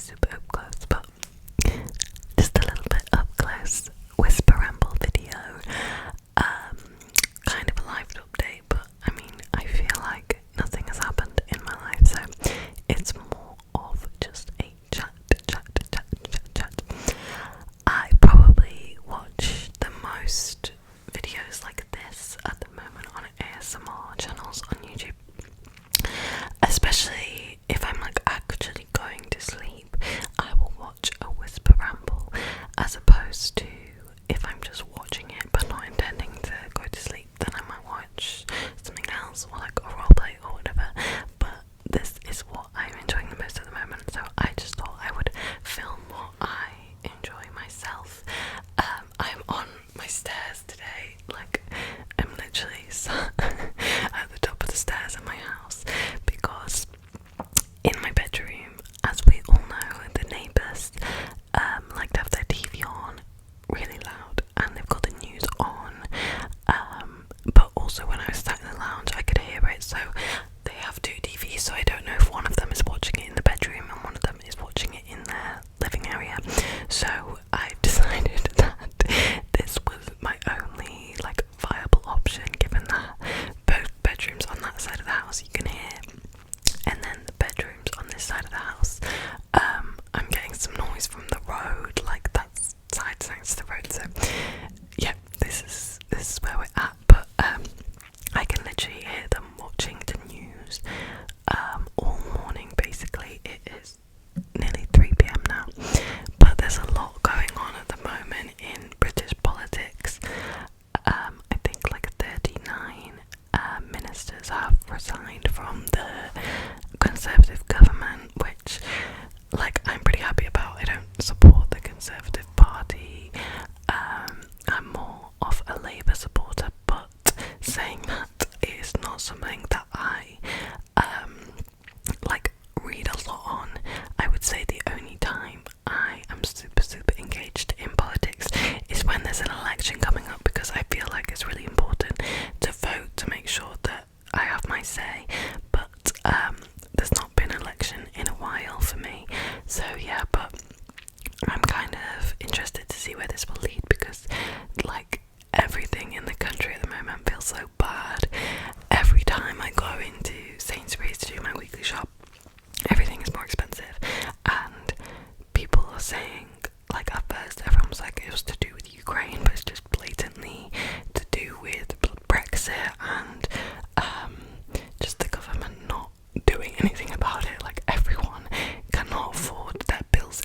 super up close, but just a little bit up close whisper ramble video. Kind of a life update, but I mean, I feel like nothing has happened in my life, so it's more of just a chat. I probably watch the most videos like this at the moment on ASMR channels on YouTube, especially if I'm like actually going to sleep. I will watch a whisper ramble as opposed to if I'm just watching it but not intending to go to sleep, then I might watch something else or like a roleplay or whatever. But this is what I'm enjoying the most at the moment, so I just thought I would film what I enjoy myself. I'm on my stairs today, like I'm literally sat at the top of the stairs in my house because in my bedroom, as we all know, the neighbours like to have their TV on really loud and they've got the news on, but also when I was sat in the lounge I could hear it, so they have two TVs, so I don't know if one of them is watching it in the bedroom and one of them is watching it in their living area. So I've decided that this was my only like viable option, given that both bedrooms on that side of the house you can hear, and then the bedrooms on this side of the house, I'm getting some noise from the road, like that's side next to the road. So yeah, this is where we're at, but I can literally hear them watching the news all morning. Basically, it is nearly 3 p.m. now, but there's a lot going on at the moment in British politics. I think like 39 ministers have resigned from the Conservative government, which like I'm pretty happy about. I don't support the Conservative Party. I'm more of a Labour supporter, but saying that is not something that I like read a lot on. I would say the only time I am super engaged in politics is when there's an election coming up, because I feel like it's really important to vote to make sure that I have my say, but there's not been an election in a while for me, so yeah, but I'm kind of interested to see where this will lead, because like everything in the country at the moment feels so bad. Every time I go into Sainsbury's to do my weekly shop, everything is more expensive, and people are saying, like at first everyone was like it was to do with Ukraine, but it's just blatantly to do with Brexit and just the government not doing anything about it. Like everyone cannot afford their bills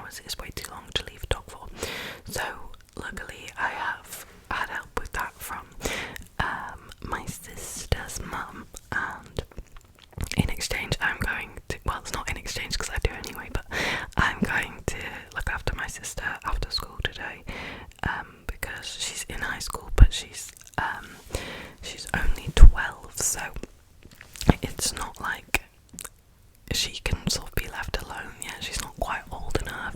hours is way too long to leave a dog for. So luckily I have had help with that from my sister's mum, and in exchange I'm going to, well, it's not in exchange because I do anyway, but I'm going to look after my sister after school today, because she's in high school, but she's only 12, so it's not like she can sort of be left alone yet. She's not quite old enough.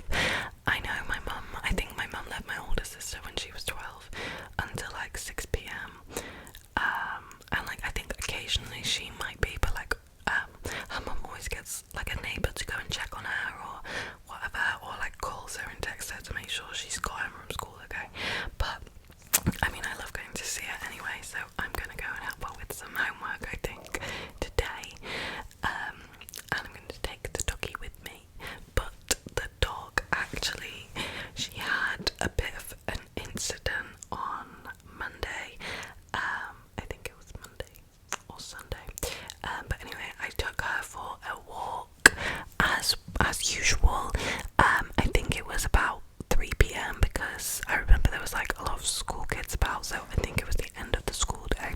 I know I think my mum left my older sister when she was 12 until like 6 p.m. And like I think occasionally she might be, but like her mum always gets like a neighbour to go and check on her or whatever, or like calls her and texts her to make sure she's got home from school okay. But I mean, I love going to see her anyway, so I'm gonna go and help her with some homework I think today, and I'm going to take the doggy with me. But the dog, actually, she had a bit of an incident on Monday. I think it was Monday or Sunday. But anyway, I took her for a walk as usual. I think it was about 3 p.m. because I remember there was like a lot of school kids about, so I think it was the end of the school day.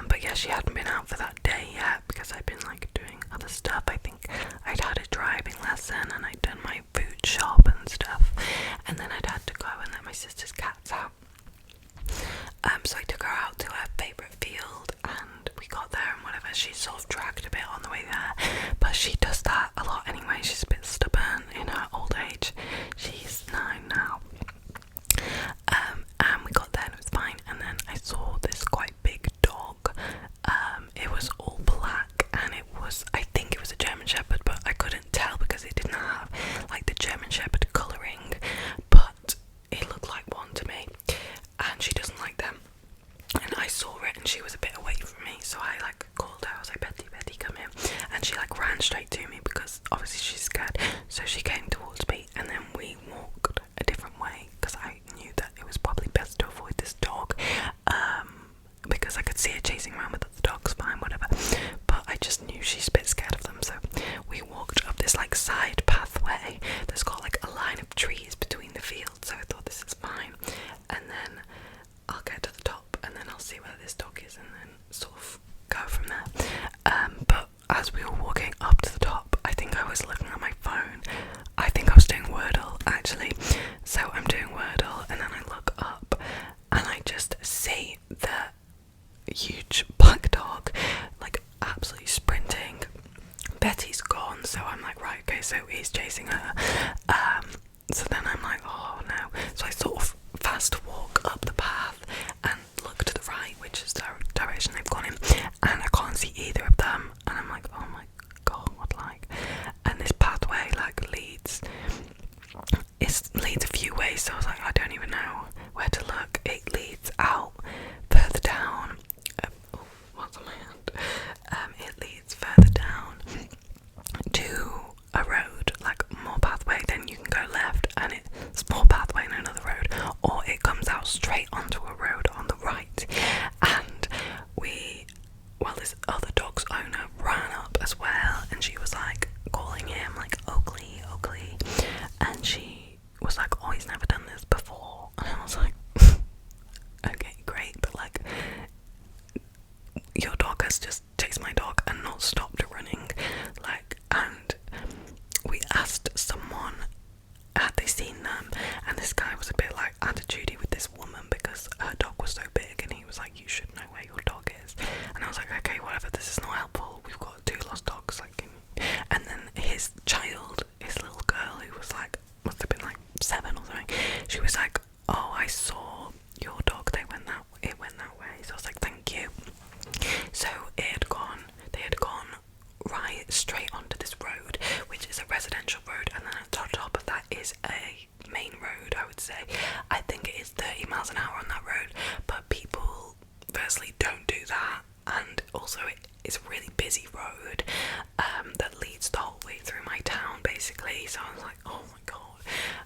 But yeah, she hadn't been out for that day yet because I'd been like doing other stuff. I think I'd had a driving lesson and I'd done my food shop and stuff, and then I'd had to go and let my sister's cats out. So I took her out to her favourite field and we got there and whatever. She sort of dragged a bit on the way there, but she does that a lot anyway. She's a bit stubborn in her old age. She's 9 now. And we got there and it was fine, and then I saw this quite big dog. It was all black and I think it was a German Shepherd, but I couldn't tell because it didn't have like the German Shepherd colouring, but it looked like one to me, and she doesn't like them. And I saw it and she was a bit away from me, so I like called her. I was like, Betty, come here. And she like ran straight to me because obviously she's scared. So she came towards me and then we walked a different way because I knew that it was probably best to avoid this dog, because I could see her chasing around with the dogs, fine, whatever. But I just knew she's a bit scared of them, so we walked up this like side pathway that's got like a line of trees between the fields, so I thought this is fine. And then I'll get to the top and then I'll see where this dog is and then sort of go from there. But as we were walking up to the top, I think I was looking at my phone. I think I was doing Wordle actually. So I'm doing Wordle and then I look up and I just see the huge black dog like absolutely sprinting. Betty's gone, so I'm like, right, okay, so he's chasing her. So then I'm like, oh no. So I sort of fast walk up the path and look to the right, which is the direction they've gone in, and I can't see either of them, and I'm like, oh my god, what like? And this pathway like leads a few ways, so I was like, I don't even know where to look. It leads out further down. What's on my hand? It leads further down to a road, like more pathway, then you can go left and it's more pathway and another road, or it comes out straight onto a road on the right. And this other dog's owner ran up as well, and she was like calling him like Oakley, and she was like, oh, he's never done this before. And I was like, okay, great, but like your dog has just chased my dog and not stopped running, like. And we asked someone had they seen them, and this guy was a bit like attitudey with this woman because her dog was so big, and he was like, you should know where your dog is. And I was like, okay, whatever, this is not helpful, we've got 2 lost dogs, like. And then his child, his little girl, who was like, must have been like 7 or something, she was like, oh, I saw your dog, it went that way. So I was like, thank you. So they had gone right straight onto this road, which is a residential road, and then at the top of that is a main road, I would say. I think it is 30 miles an hour on that road, but people firstly don't do that, and also it is a really busy road that leads the whole way through my town basically. So I was like, oh my god.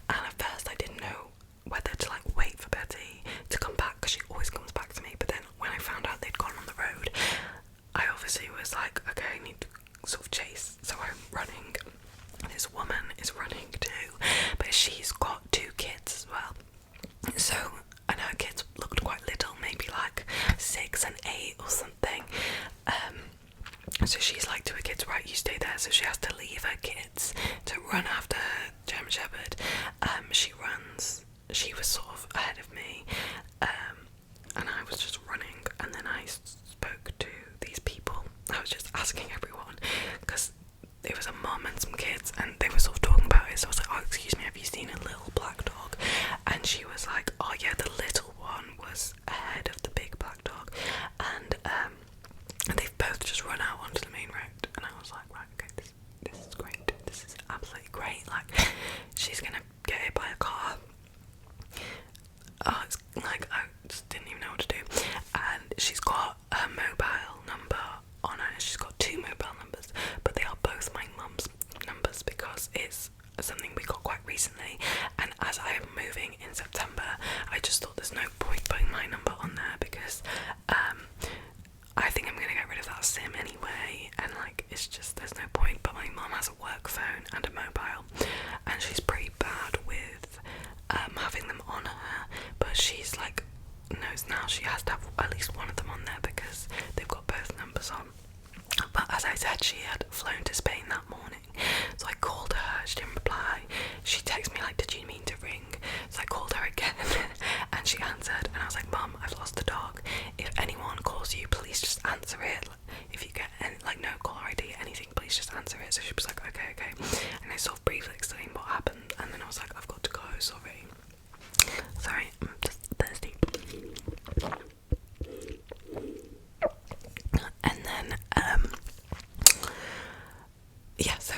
And at first I didn't know whether to like wait for Betty to come back because she always comes back to me, but then when I found out they'd gone on the road, I obviously was like, okay, I need to sort of chase. So I'm running, this woman is running too, she was like, oh yeah, the little one was ahead of the big black dog, and they've both just run out onto the main road. And I was like, right, okay, this is great, this is absolutely great, like, she's gonna get hit by a car. Oh, it's like, I just didn't even know what to do. And she's got her mobile number on her. She's got 2 mobile numbers, but they are both my mum's numbers because it's something we got quite recently. And as I am moving in September, I just thought there's no point putting my number on there because I think I'm gonna get rid of that SIM anyway. And like, it's just, there's no point. But my mum has a work phone and a mobile, and she's pretty bad with having them on her, but she's like, knows now she has to have at least one of them on there because they've got both numbers on. But as I said, she had flown to Spain that morning, so I called her, she didn't reply. She texted me like, did you mean to ring? So I called her again and she answered, and I was like, Mum, I've lost the dog. If anyone calls you, please just answer it. If you get any, like, no caller ID, anything, please just answer it. So she was like, okay. And I sort of briefly explained what happened, and then I was like, I've got to go, sorry, I'm just thirsty. And then yeah, so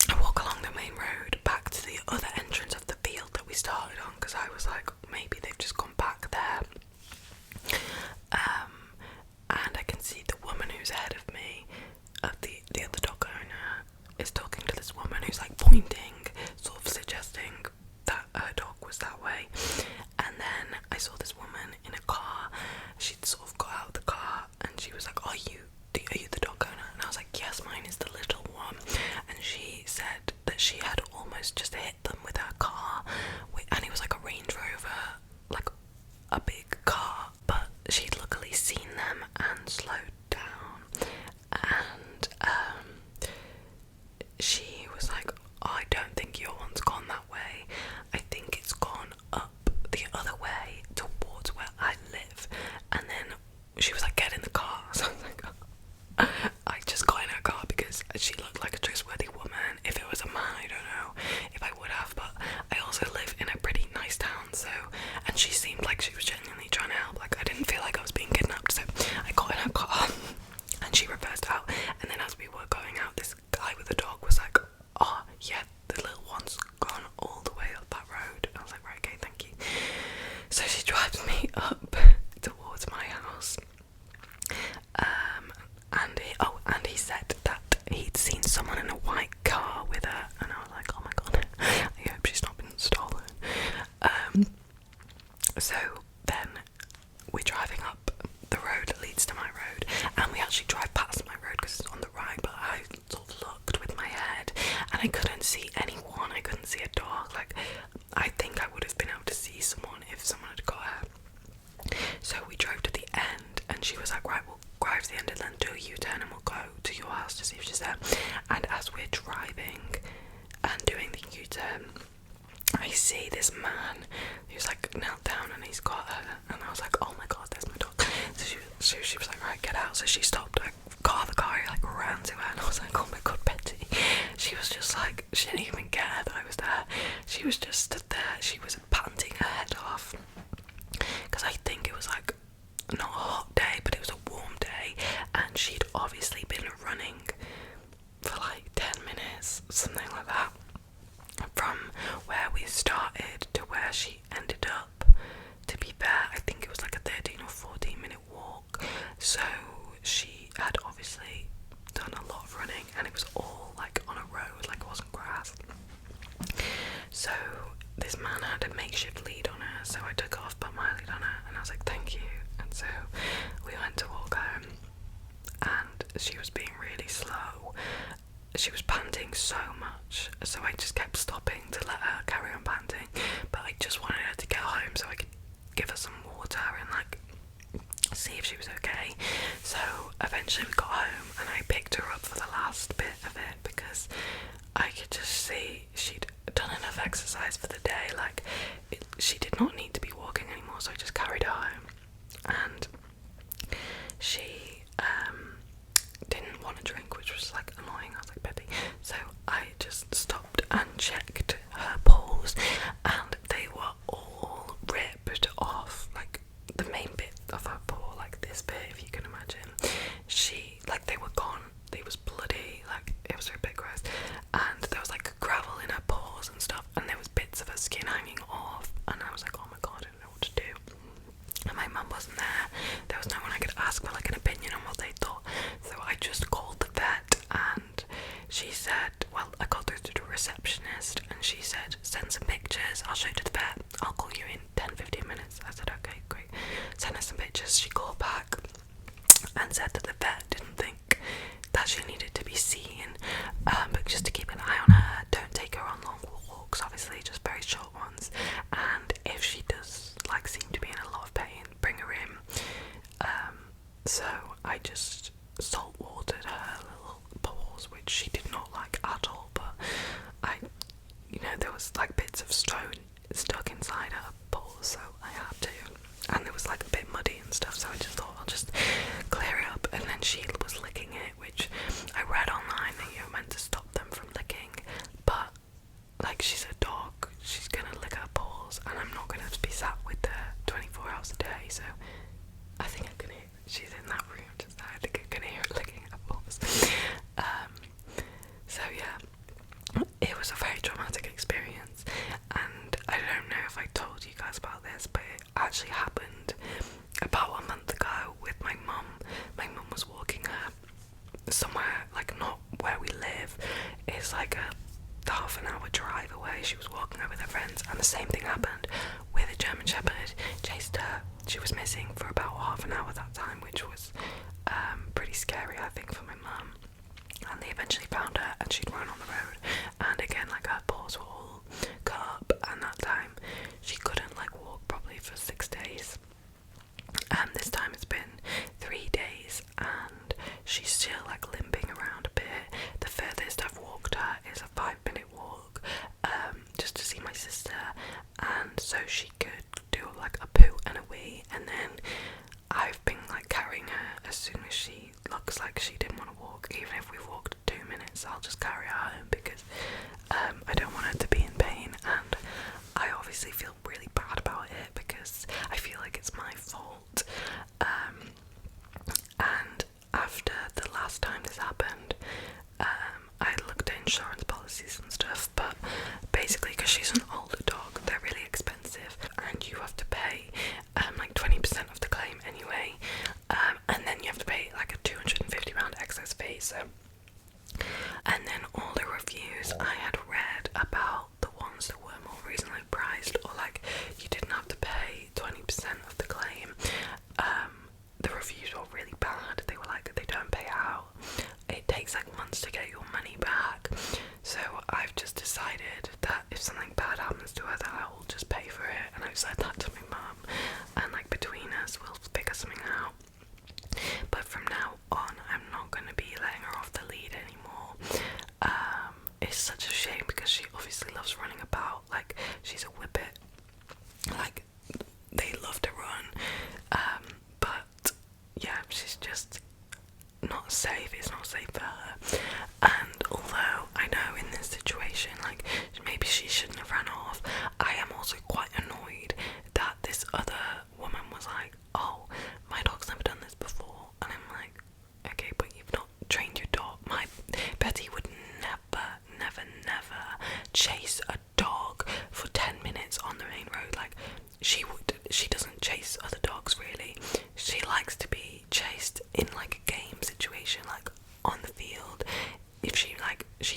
I walk along the main road back to the other entrance of the field that we started on, because I was like, maybe they've just gone back there. And I can see the woman who's ahead of me, the other dog owner, is talking to this woman who's like pointing, sort of suggesting that her dog was that way. And then I saw this woman in a car. She'd sort of got out of the car and she was like, are you the dog owner? And I was like, yes, mine is the little one. And she said that she had almost just hit them with her car, and it was like a Range Rover, like a big car, but she'd luckily seen them and slowed down. And she was like, oh, I don't think your one's gone that way, I think it's gone up the other way towards where I live. And then she was like, get in the car. So I was like, I just got in her car because she looked like a trustworthy woman. If it was a man, I don't know if I would have, but I also live in a pretty nice town, so, and she seemed like she was genuinely trying to help. Like, I didn't feel like I was being kidnapped, so I got in her car and she reversed out. And then as we were going out, this guy with the dog was like, oh yeah, the little one's gone all the way up that road. I was like, right, okay, thank you. So she drives me up towards my house, and he said that he'd seen someone in a white car with her, and I was like, oh my god, I hope she's not been stolen. So then we're driving up the road that leads to my road, and we actually drive past my road because it's on the right, but I sort of looked with my head and I couldn't see anyone. I couldn't see a dog. Like, I think I would have been able to see someone if someone had got her. So we drove to the end, and she was like, right, we'll drive to the end and then do a U-turn and we'll go to your house to see if she's there. And as we're driving and doing the U-turn, I see this man who's like knelt down and he's got her, and I was like, oh my god, there's my dog. So she was like, right, get out. So she stopped, I got out of the car, I like ran to her, and I was like, oh my god, Betty. She was just like, she didn't even care that I was there. She was just stood there, she was panting her head off, because I think it was like not a hot day, but it was a warm day, and she'd obviously been running for like 10 minutes, something like that, from where we started to where she ended up. To be fair, I think it was like a 13 or 14 minute walk, so she had obviously done a lot of running, and it was all like on a road, like it wasn't grass. So this man had a makeshift lead on her, so I took off, put my lead on her, and I was like, thank you. And so we went to walk home, and she was being really slow. She was panting so much, so I just kept stopping to let her carry on panting, but I just wanted her to get home so I could give her some water and like see if she was okay. So eventually we got home, and I picked her up for the last bit of it because I could just see she'd done enough exercise for the day. Like, she did not need to be walking anymore, so I just carried her home. And she didn't want to drink, which was like annoying. I was like, Betty. So I just stopped and checked her pulse, and they were all she said, send some pictures, I'll show you to the vet, I'll call you in 10-15 minutes. I said, okay, great. Sent her some pictures. She called back and said that the vet didn't think that she needed to be seen, but just to keep an eye on her, don't take her on long walks, obviously, just very short ones, and if she does like seem to be in a lot of pain, bring her in. So I just salt watered her little paws, which she did not like at all, but there was like bits of stone stuck inside her paws, so I had to, and it was like a bit muddy and stuff, so I just thought I'll just clear it up. And then she was licking it, which I read online that you're meant to stop them from licking, but like, she's a dog, she's gonna lick her paws, and I'm not gonna be sat with her 24 hours a day, so I think I can hear, she's in that room just now, I think I can hear her licking her paws. So yeah, it was a very traumatic experience, and I don't know if I told you guys about this, but it actually happened about a month ago with my mum. My mum was walking her somewhere, like not where we live, it's like a half an hour drive away. She was walking her with her friends, and the same thing happened with a German Shepherd, chased her. She was missing for about half an hour that time, which was pretty scary, I think, for my mum. And they eventually found her, and she'd run on the road, and again, like, her paws were all cut up, and that time she couldn't like walk properly for 6 days. This time it's been 3 days, and she's still like limping around a bit. The furthest I've walked her is a 5-minute walk, just to see my sister, and so she could do like a poo and a wee, and then I've been like carrying her as soon as she looks like she didn't want to walk. Even if we've walked 2 minutes, I'll just carry her home, because I don't want her to be in pain, and I obviously feel really bad about it because I feel like it's my fault. And after the last time this happened, I looked at insurance policies and stuff, but basically, because she's an older dog, they're really expensive, and you have to pay like 20% of the claim anyway, and then you have to pay like a £250 excess fee. So, and then all the reviews I had read about the ones that were more reasonably priced, or like you didn't have to pay 20% of the claim, the reviews were really bad. They were like, they don't pay out, it takes like months to get your money back. So I've just decided that if something bad happens to her, that I will just pay for it, and I've said that to my mum, and like between us we'll figure something out. But from now on, I'm not going to be letting her off the lead anymore. It's such a shame, because she obviously loves running about, like she's a whippet, like they love to run, but yeah, she's just not safe. It's not safe for her. And although I know in this situation, like, maybe she shouldn't have ran off, I am also quite annoyed that this other woman was like, oh, my dog's never done this before, and I'm like, okay, but you've not trained your dog. My Betty would never chase a dog for 10 minutes on the main road. Like, she doesn't chase other dogs really. She likes to be chased in like a game situation, like on the field. If she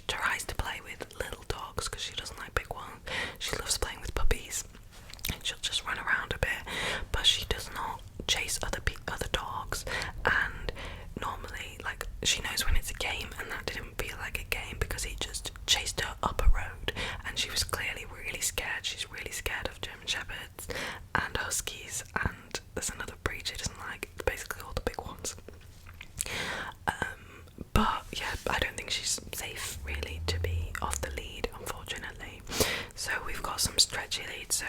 tries to play with little dogs, because she doesn't like big ones. She loves playing with puppies, and she'll just run around a bit, but she does not chase other dogs. And normally, like, she knows when it's a game, and that didn't feel like a game because he just chased her up a road, and she was clearly really scared. She's really scared of German Shepherds and Huskies, and there's another breed she doesn't like. It's basically all the big ones. But yeah, I don't think she's safe really to be off the lead, unfortunately. So we've got some stretchy leads, so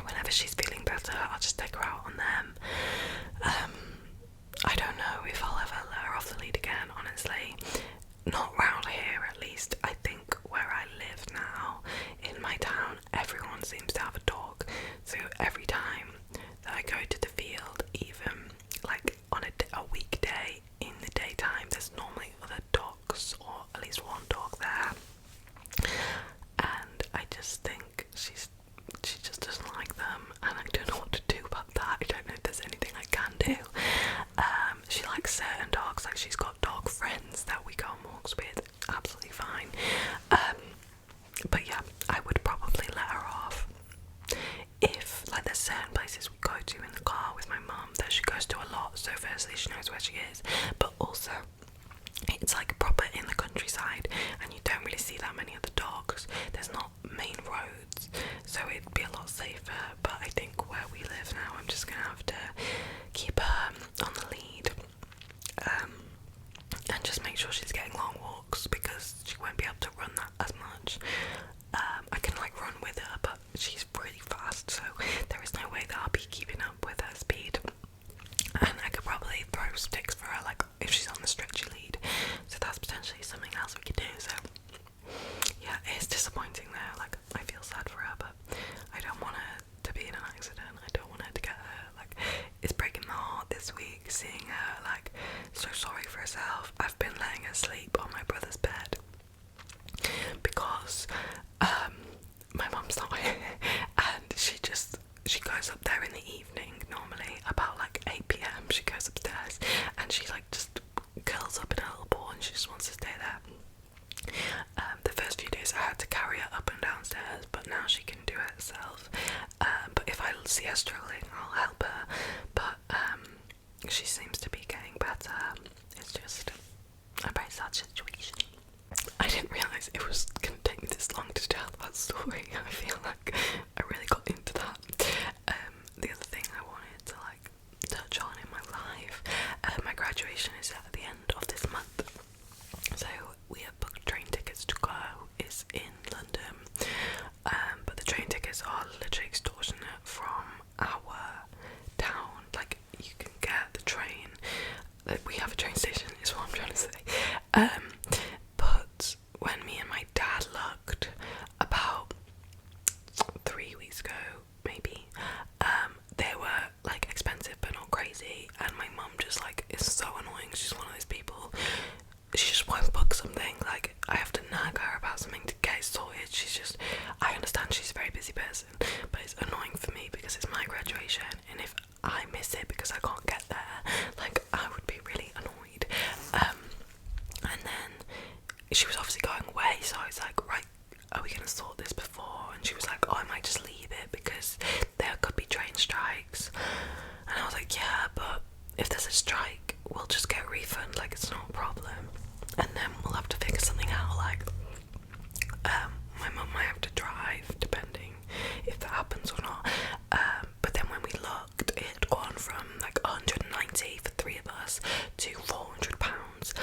whenever she's feeling better, I'll just take her out on them. I don't know if I'll ever let her off the lead again, honestly. Not round here, at least. I think where I live now, in my town, everyone seems to have a dog. So every time that I go to the field, even like on a weekday in the daytime, there's normally other dogs, or at least one dog there. And I just think she just doesn't like them, and I don't know what to do about that. I don't know if there's anything I can do. She likes certain dogs, like she's got dog friends that we go on walks with, absolutely fine. But yeah, now she can do it herself. But if I see her struggling, I'll help her. But she seems to be getting better. It's just a very sad situation. I didn't realise it was going to take me this long to tell that story. I feel like I really got into that. The other thing I wanted to like touch on in my life, my graduation is at the end of this month. So we have booked train tickets to go. It's in London. But the train tickets are literally extortionate from our town. Like, you can get the train. We have a train station, is what I'm trying to say. But when me and my dad looked about 3 weeks ago, maybe, they were like expensive but not crazy. And my mum just like is so annoying. She's one of those people. She just won't book something. Like, I have to nag her about something to get it sorted. She's just, I understand she's a very busy person, but it's annoying for me because it's my graduation, and if I miss it because I can't get there, like, I would be really annoyed. And then she was obviously going away, so I was like, right, are we gonna sort this before? And she was like, oh, I might just leave it because there could be train strikes. And I was like, yeah, but if there's a strike, we'll just get a refund, like, it's not a problem. And then we'll have to figure something out, like, my mum might have to drive, depending if that happens or not. But then when we looked, it had gone from like 190 for 3 of us to £400,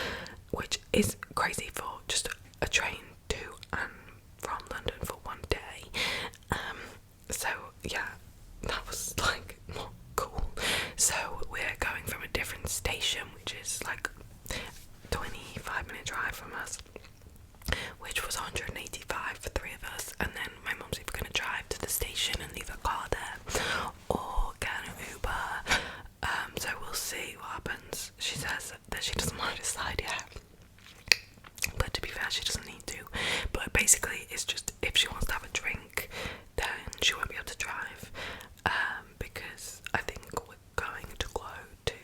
which is crazy for just a train to and from London for one day. So yeah, that was like not cool. So we're going from a different station, which is like 25-minute drive from us, which was 185 for 3 of us. And then my mum's either going to drive to the station and leave her car there, or get an Uber. So we'll see what happens. She says that she doesn't want to decide yet, but to be fair, she doesn't need to. But basically, it's just if she wants to have a drink, then she won't be able to drive, because I think we're going to go to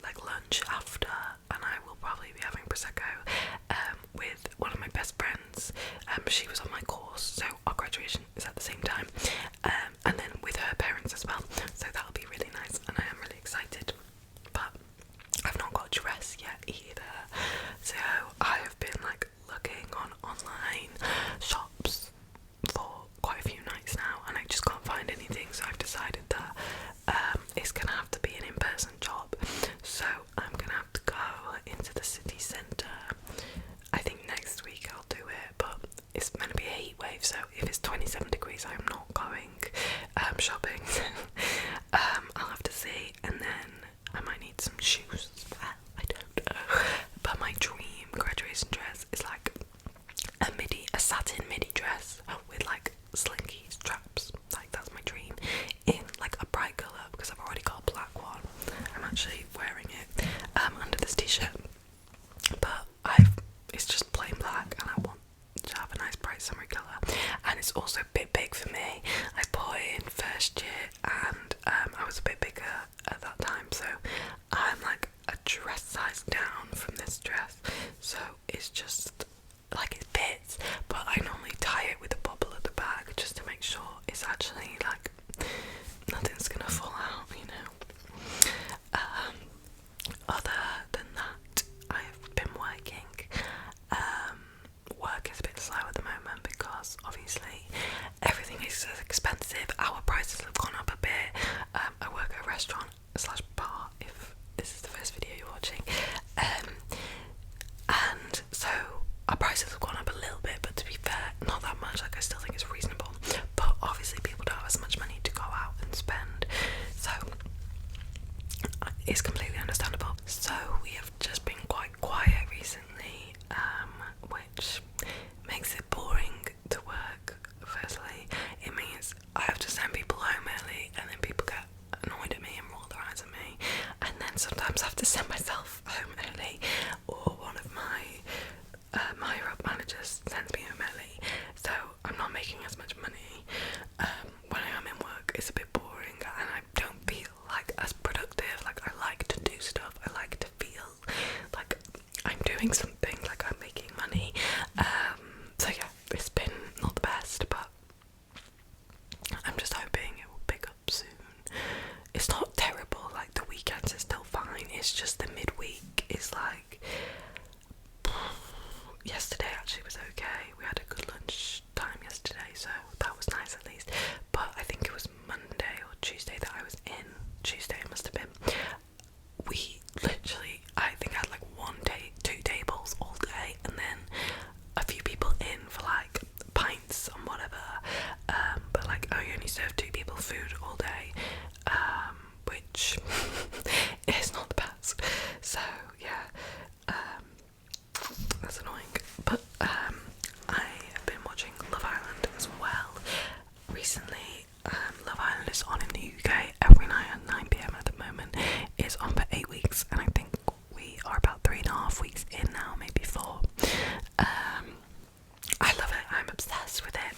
like lunch after, and I will probably be having prosecco with one of my best friends. She was on my course, so our graduation is at the same time, and then with her parents as well. So that'll be really nice, and I am really excited. But I've not got a dress yet either, so I have been like looking on online shops for quite a few nights now, and I just can't find anything. So I've decided that it's gonna have to be an in-person job. So I'm gonna have to go into the city centre. I think next week I'll do it, but it's meant to be a heat wave, so if it's 27 degrees, I'm not going shopping. I'll have to see, and then I might need some shoes as well. I don't know. But my dream graduation dress is like a satin midi dress with like slinky straps. Like, that's my dream, in like a bright colour, because I've already got a black one. I'm actually wearing it under this t-shirt, but it's just plain black, and I want to have a nice bright summery colour. And it's also a bit big for me. I bought it in first year, and I was a bit bigger at that time, so I'm like a dress size down from this dress, so it's just like it fits, but I normally tie it with a bobble at the back just to make sure it's actually like nothing's gonna fall out, you know. Other than that, I have been working. Work is a bit slow at the moment because obviously everything is so expensive. Our prices have gone up a bit. I work at a restaurant / bar, if this is the first video you're watching, and so our prices have gone up a little bit, but to be fair, not that much. Like, I still think it's reasonable, but obviously people don't have as much money to go out and spend, so it's completely understandable. So we have just been quite quiet recently, which makes it boring to work. Firstly, it means I have to send people home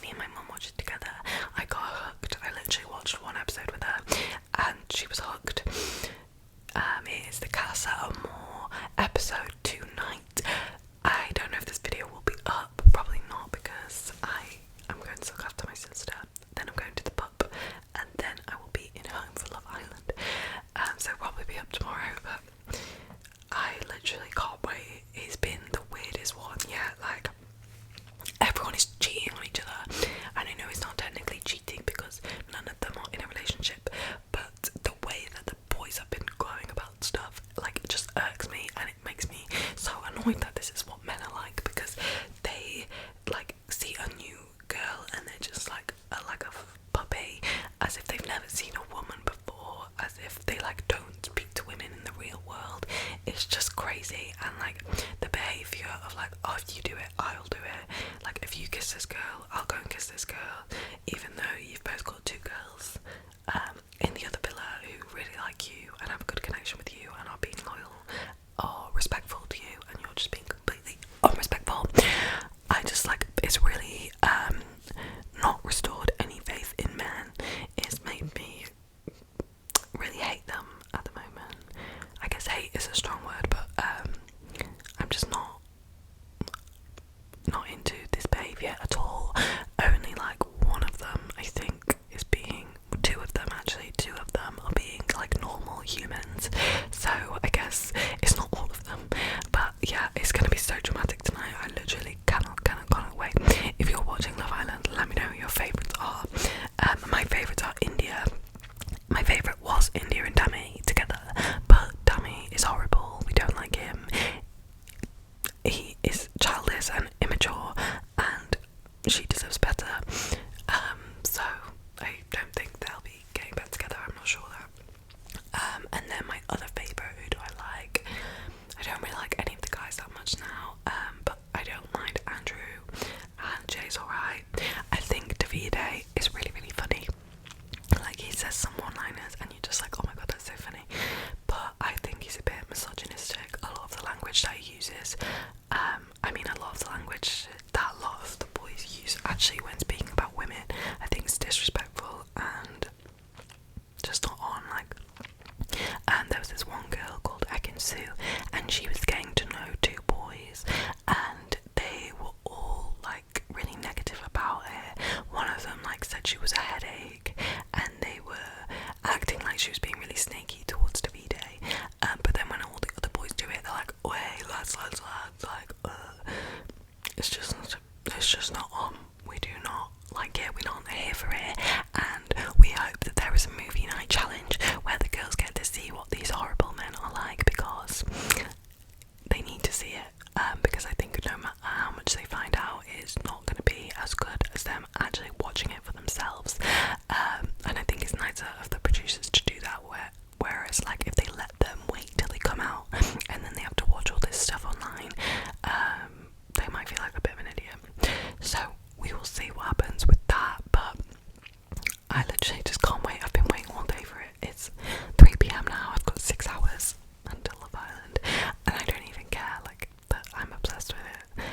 me and my mum watched it together. I got hooked. I literally watched one episode with her and she was hooked. It is the Casa Amor episode tonight. I don't know if this video will be up, probably not, because I'm going to look after my sister, then I'm going to the pub, and then I will be in home for Love Island. So it'll probably be up tomorrow, but I literally can't wait. It's been the weirdest one yet. Like, everyone is cheating on each other, and I know it's not technically cheating because none of them are in a relationship, but the way that the boys have been going about stuff, like, it just irks me, and it makes me so annoyed that this is what men are like, because they like see a new girl and they're just like a puppy, as if they've never seen a woman before, as if they like don't speak to women in the real world. It's just crazy. And like the behaviour of like, oh, if you do it, I'll do it. Like, if you kiss this girl, I'll go and kiss this girl, even though you've both got two girls in the other villa who really like you and have a good connection with you and are being loyal or respectful to you, and you're just being completely unrespectful. I just like, it's really not restored any faith in men. It's made me really hate them at the moment. I guess hate is a strong word, but I'm just not into this behaviour at all. Only like one of them, I think, is being, two of them are being like normal humans. So I guess it's not all of them, but yeah, it's gonna be so dramatic tonight. I literally cannot wait. If you're watching Love Island, let me know who your favourites are. My favourites are India. My favourite was India and Dami together, but Dami is horrible. We don't like him. He is childish and immature, and she deserves better. So I don't think they'll be getting back together. I'm not sure that. And then my other favourite, who do I like? I don't really like any of the guys that much now. But I don't mind Andrew, and Jay's alright. I think Davide is really funny. Like, he says some one-liners and you're just like, oh my god, that's so funny. But I think he's a bit misogynistic. A lot of the language that he uses, a lot of the language that a lot of the boys use actually when speaking about women, I think it's disrespectful and just not on. Like, and there was this one girl called Ekin Sue, and she was getting to know two boys, and they were all like really negative about it. One of them like said she was a headache, and they were acting like she was being really snaky towards Davide. But then when all the other boys do it, they're like, "Wait, lads, like, it's just not on. We do not like it. We're not here for it." And we hope that there is a movie night challenge where the girls get to see what these horrible men are like, because they need to see it. Because I think no matter how much they find out, it's not going to be as good as them actually watching it for themselves. And I think it's nicer of the producers to do that, whereas like if they let them wait till they come out and then they have to watch all this stuff online, they might feel like a bit of an idiot. So we will see what happens with that, but I literally just can't wait. I've been waiting all day for it. It's 3 p.m. now. I've got 6 hours until Love Island, and I don't even care. Like, that I'm obsessed with it.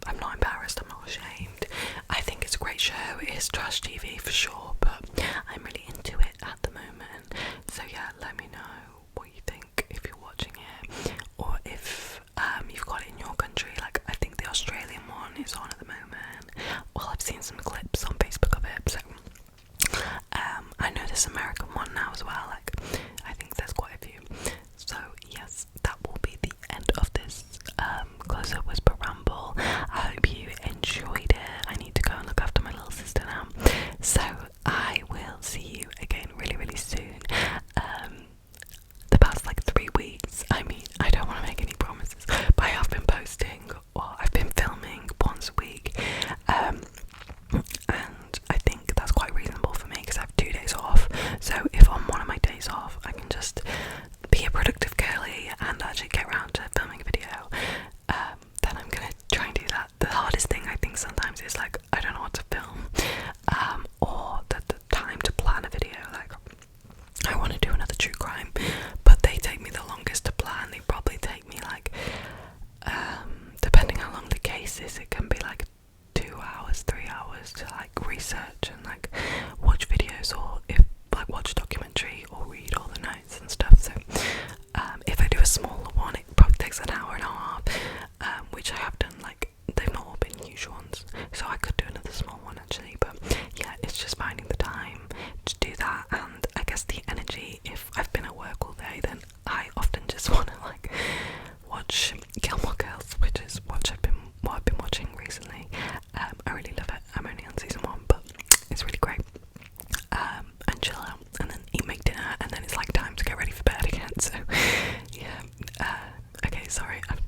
I'm not embarrassed. I'm not ashamed. I think it's a great show. It is trash TV for sure, but I'm really into it at the moment. So yeah, let me know what you think if you're watching it, or if you've got it in your country. Like, I think the Australian one is on at the moment. Well, I've seen some clips on Facebook of it, so I know there's an American one now as well. Like, I think there's quite a few. So yes, that will be the end of this close-up whisper ramble. I hope you enjoyed it. I need to go and look after my little sister now, so research and like watch videos, or if like watch a documentary or read all the notes and stuff. So if I do a smaller one, it probably takes an hour and a half, which I have done. Like, they've not all been huge ones, so I could do another small one actually. But yeah, it's just finding the time to do that, and I guess the energy. If I've been at work all day, then I often just want to like watch Gilmore Girls, which is what I've been watching recently. I really love it. I'm only on season 1, but it's really great. And chill out, and then make dinner, and then it's like time to get ready for bed again. So yeah. Okay, sorry, I've